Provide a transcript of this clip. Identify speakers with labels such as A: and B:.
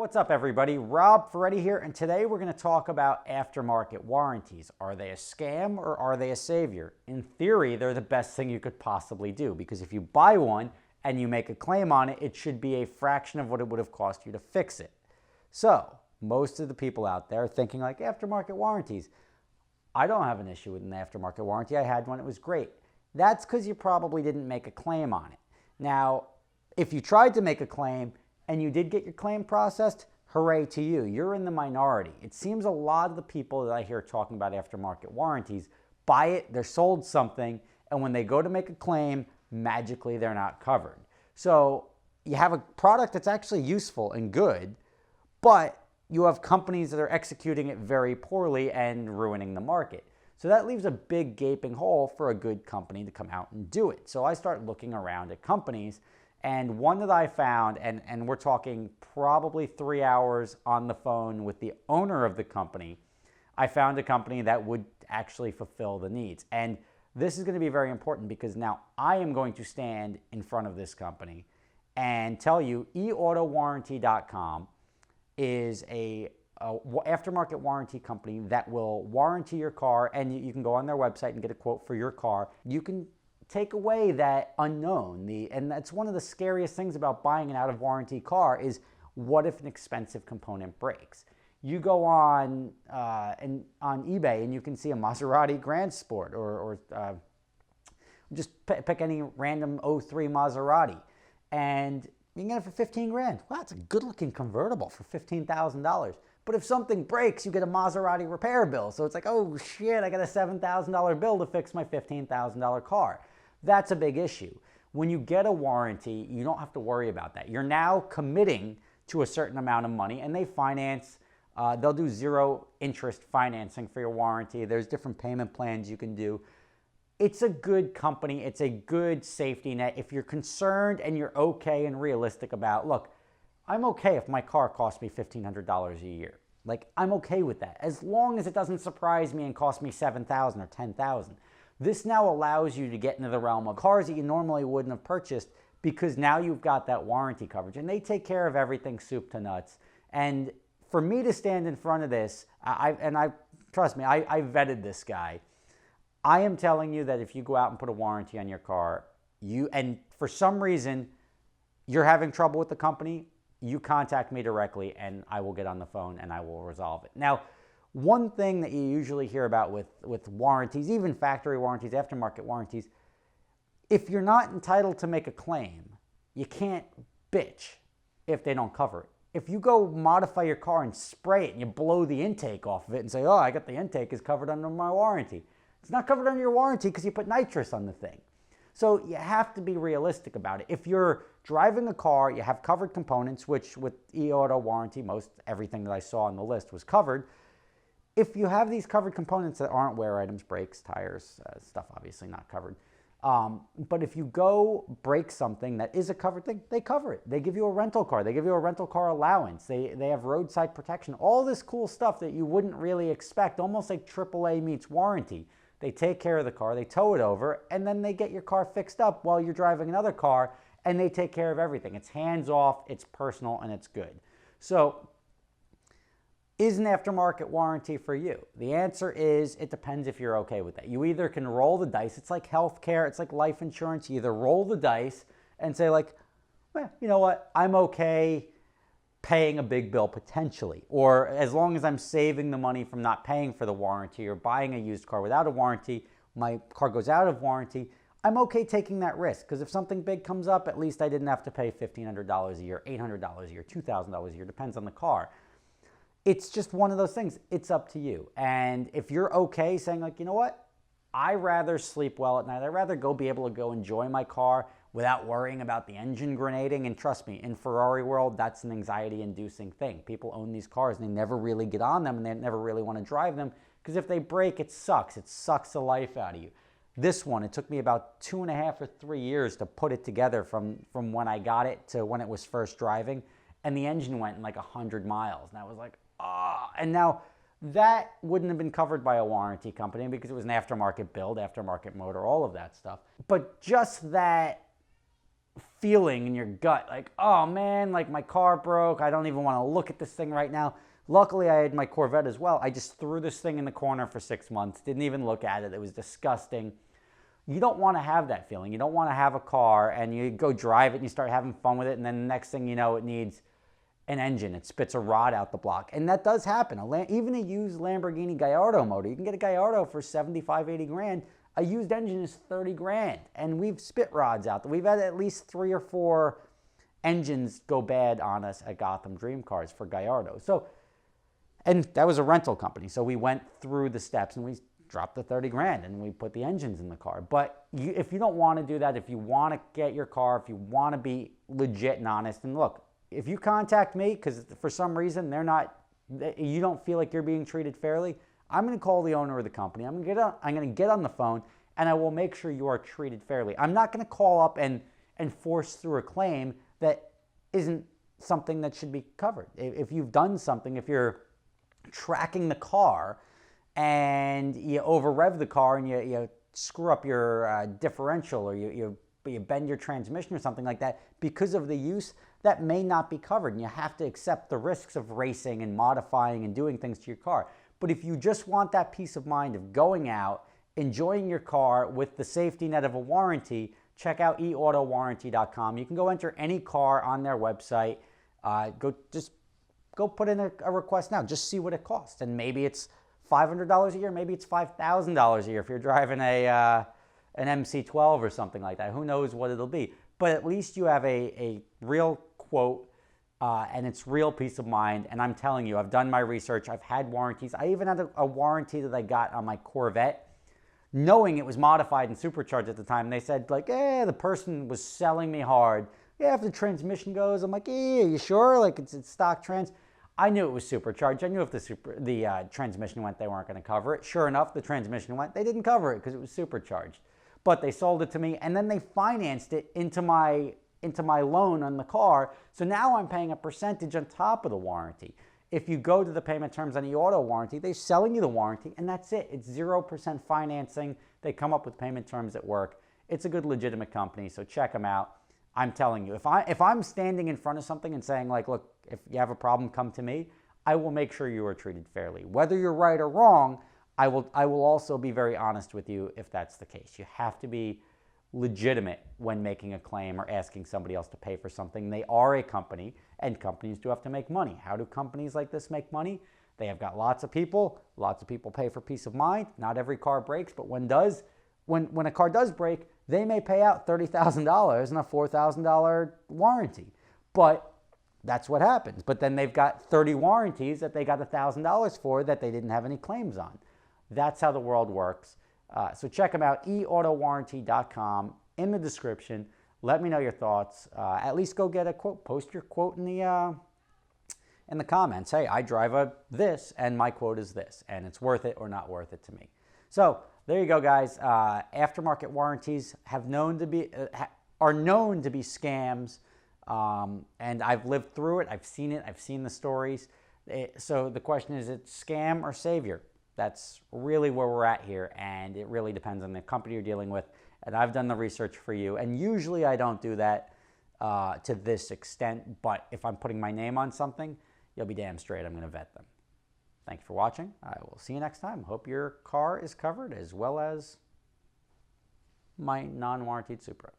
A: What's up, everybody? Rob Ferretti here, and today we're going to talk about aftermarket warranties. Are they a scam or are they a savior? In theory, they're the best thing you could possibly do, because if you buy one and you make a claim on it, it should be a fraction of what it would have cost you to fix it. So, most of the people out there are thinking like, aftermarket warranties. I don't have an issue with an aftermarket warranty. I had one, it was great. That's because you probably didn't make a claim on it. Now, if you tried to make a claim and you did get your claim processed, hooray to you. You're in the minority. It seems a lot of the people that I hear talking about aftermarket warranties buy it, they're sold something, and when they go to make a claim, magically they're not covered. So you have a product that's actually useful and good, but you have companies that are executing it very poorly and ruining the market. So that leaves a big gaping hole for a good company to come out and do it. So I start looking around at companies, and one that I found, and we're talking probably 3 hours on the phone with the owner of the company, I found a company that would actually fulfill the needs. And this is going to be very important because now I am going to stand in front of this company and tell you eautowarranty.com is a aftermarket warranty company that will warranty your car, and you can go on their website and get a quote for your car. You can take away that unknown, and that's one of the scariest things about buying an out-of-warranty car is what if an expensive component breaks? You go on eBay and you can see a Maserati Grand Sport or just pick any random '03 Maserati, and you can get it for 15 grand. Wow, it's a good-looking convertible for $15,000. But if something breaks, you get a Maserati repair bill. So it's like, oh shit, I got a $7,000 bill to fix my $15,000 car. That's a big issue. When you get a warranty, you don't have to worry about that. You're now committing to a certain amount of money, and they finance. They'll do zero interest financing for your warranty. There's different payment plans you can do. It's a good company. It's a good safety net. If you're concerned and you're okay and realistic about, look, I'm okay if my car costs me $1,500 a year. Like, I'm okay with that, as long as it doesn't surprise me and cost me $7,000 or $10,000. This now allows you to get into the realm of cars that you normally wouldn't have purchased, because now you've got that warranty coverage, and they take care of everything soup to nuts. And for me to stand in front of this, trust me, I vetted this guy. I am telling you that if you go out and put a warranty on your car, and for some reason you're having trouble with the company, you contact me directly and I will get on the phone and I will resolve it. Now, one thing that you usually hear about with warranties, even factory warranties, aftermarket warranties, if you're not entitled to make a claim, you can't bitch if they don't cover it. If you go modify your car and spray it and you blow the intake off of it and say, oh, I got the intake is covered under my warranty. It's not covered under your warranty because you put nitrous on the thing. So you have to be realistic about it. If you're driving a car, you have covered components, which with e-auto warranty, most everything that I saw on the list was covered. If you have these covered components that aren't wear items, brakes, tires, stuff obviously not covered. But if you go break something that is a covered thing, they cover it. They give you a rental car. They give you a rental car allowance. They have roadside protection. All this cool stuff that you wouldn't really expect, almost like AAA meets warranty. They take care of the car, they tow it over, and then they get your car fixed up while you're driving another car, and they take care of everything. It's hands-off, it's personal, and it's good. So, is an aftermarket warranty for you? The answer is, it depends if you're okay with that. You either can roll the dice. It's like healthcare, it's like life insurance. You either roll the dice and say like, well, you know what, I'm okay paying a big bill potentially, or as long as I'm saving the money from not paying for the warranty or buying a used car without a warranty, my car goes out of warranty, I'm okay taking that risk, because if something big comes up, at least I didn't have to pay $1,500 a year, $800 a year, $2,000 a year, depends on the car. It's just one of those things. It's up to you. And if you're okay saying like, you know what, I rather sleep well at night, I'd rather be able to go enjoy my car without worrying about the engine grenading. And trust me, in Ferrari world, that's an anxiety-inducing thing. People own these cars and they never really get on them and they never really want to drive them, because if they break, it sucks. It sucks the life out of you. This one, it took me about 2.5 or 3 years to put it together from when I got it to when it was first driving, and the engine went in like 100 miles. And I was like, ah. And now that wouldn't have been covered by a warranty company because it was an aftermarket build, aftermarket motor, all of that stuff. But just that feeling in your gut, like, oh man, like my car broke. I don't even want to look at this thing right now. Luckily, I had my Corvette as well. I just threw this thing in the corner for 6 months, didn't even look at it. It was disgusting. You don't want to have that feeling. You don't want to have a car and you go drive it and you start having fun with it, and then the next thing you know, it needs an engine. It spits a rod out the block. And that does happen. Even a used Lamborghini Gallardo motor, you can get a Gallardo for 75, 80 grand. A used engine is 30 grand. And we've spit rods out. We've had at least 3 or 4 engines go bad on us at Gotham Dream Cars for Gallardo. So, and that was a rental company. So we went through the steps and we dropped the 30 grand and we put the engines in the car. But if you don't want to do that, if you want to get your car, if you want to be legit and honest, and look, if you contact me because for some reason you don't feel like you're being treated fairly, I'm going to call the owner of the company. I'm going to get on the phone and I will make sure you are treated fairly. I'm not going to call up and force through a claim that isn't something that should be covered. If you've done something, if you're tracking the car and you over rev the car and you screw up your differential, or you bend your transmission or something like that because of the use, that may not be covered, and you have to accept the risks of racing and modifying and doing things to your car. But if you just want that peace of mind of going out, enjoying your car with the safety net of a warranty, check out eautowarranty.com. You can go enter any car on their website. Go put in a request now. Just see what it costs, and maybe it's $500 a year, maybe it's $5,000 a year if you're driving an MC12 or something like that. Who knows what it'll be? But at least you have a real quote, and it's real peace of mind. And I'm telling you, I've done my research. I've had warranties. I even had a warranty that I got on my Corvette, knowing it was modified and supercharged at the time. They said, like, the person was selling me hard. Yeah, if the transmission goes, I'm like, are you sure? Like, it's stock trans. I knew it was supercharged. I knew if the transmission went, they weren't going to cover it. Sure enough, the transmission went. They didn't cover it because it was supercharged. But they sold it to me, and then they financed it into my loan on the car. So now I'm paying a percentage on top of the warranty. If you go to the payment terms on the auto warranty, they're selling you the warranty, and that's it. It's 0% financing. They come up with payment terms that work. It's a good, legitimate company, so check them out. I'm telling you, if I'm standing in front of something and saying, like, look, if you have a problem, come to me, I will make sure you are treated fairly. Whether you're right or wrong, I will also be very honest with you if that's the case. You have to be legitimate when making a claim or asking somebody else to pay for something. They are a company, and companies do have to make money. How do companies like this make money? They have got lots of people pay for peace of mind. Not every car breaks, but when a car does break, they may pay out $30,000 and a $4,000 warranty. But that's what happens. But then they've got 30 warranties that they got $1,000 for that they didn't have any claims on. That's how the world works. So check them out, eautowarranty.com, in the description. Let me know your thoughts. At least go get a quote. Post your quote in the comments. Hey, I drive this, and my quote is this, and it's worth it or not worth it to me. So there you go, guys. Aftermarket warranties are known to be scams, and I've lived through it. I've seen it. I've seen the stories. So the question is, it scam or savior? That's really where we're at here, and it really depends on the company you're dealing with. And I've done the research for you, and usually I don't do that to this extent, but if I'm putting my name on something, you'll be damn straight I'm going to vet them. Thank you for watching. I will see you next time. Hope your car is covered as well as my non-warranted Supra.